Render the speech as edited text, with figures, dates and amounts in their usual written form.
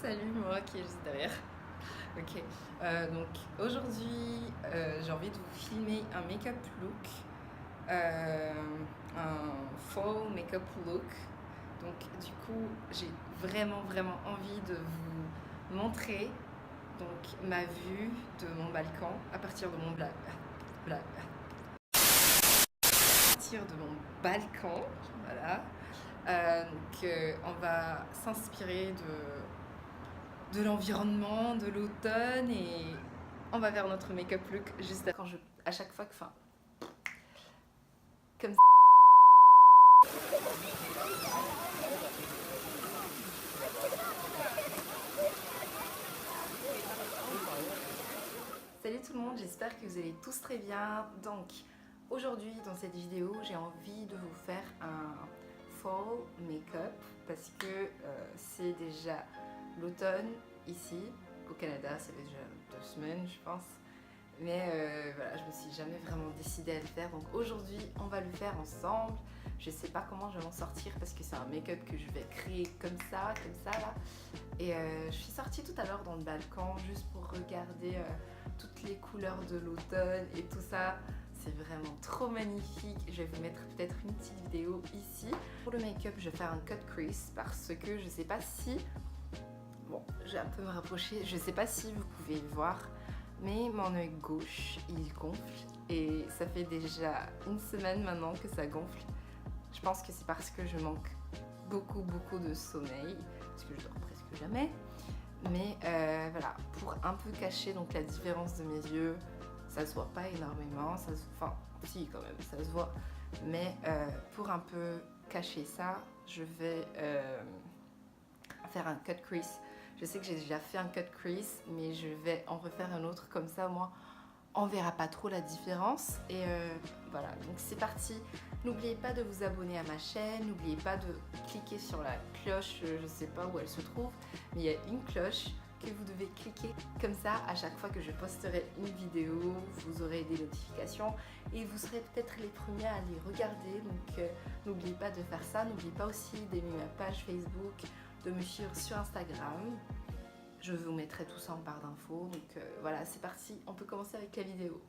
salut, moi qui est juste derrière. Ok, donc aujourd'hui j'ai envie de vous filmer un make-up look, un fall make-up look. Donc du coup j'ai vraiment envie de vous montrer donc ma vue de mon balcon à partir de mon balcon, voilà. On va s'inspirer de l'environnement, de l'automne et on va faire notre make-up look juste à chaque fois que, enfin, comme ça. Salut tout le monde, j'espère que vous allez tous très bien. Donc aujourd'hui dans cette vidéo j'ai envie de vous faire un fall make-up parce que c'est déjà l'automne ici au Canada, ça fait déjà 2 semaines je pense. Mais voilà, je me suis jamais vraiment décidée à le faire. Donc aujourd'hui, on va le faire ensemble. Je sais pas comment je vais m'en sortir parce que c'est un make-up que je vais créer comme ça là. Et je suis sortie tout à l'heure dans le balcon juste pour regarder toutes les couleurs de l'automne et tout ça. C'est vraiment trop magnifique. Je vais vous mettre peut-être une petite vidéo ici. Pour le make-up, je vais faire un cut crease parce que je sais pas si... Bon, je vais un peu me rapprocher. Je sais pas si vous pouvez voir, mais mon œil gauche il gonfle et ça fait déjà une semaine maintenant que ça gonfle. Je pense que c'est parce que je manque beaucoup de sommeil parce que je dors presque jamais. Mais voilà, pour un peu cacher donc la différence de mes yeux, ça se voit pas énormément, enfin si quand même ça se voit, mais pour un peu cacher ça, je vais faire un cut crease. Je sais que j'ai déjà fait un cut crease, mais je vais en refaire un autre comme ça, moi, on verra pas trop la différence. Et voilà, donc c'est parti. N'oubliez pas de vous abonner à ma chaîne, n'oubliez pas de cliquer sur la cloche, je sais pas où elle se trouve, mais il y a une cloche que vous devez cliquer. Comme ça, à chaque fois que je posterai une vidéo, vous aurez des notifications et vous serez peut-être les premiers à les regarder. Donc n'oubliez pas de faire ça. N'oubliez pas aussi d'aimer ma page Facebook, de me suivre sur Instagram. Je vous mettrai tout ça en barre d'infos. Donc voilà, c'est parti, on peut commencer avec la vidéo.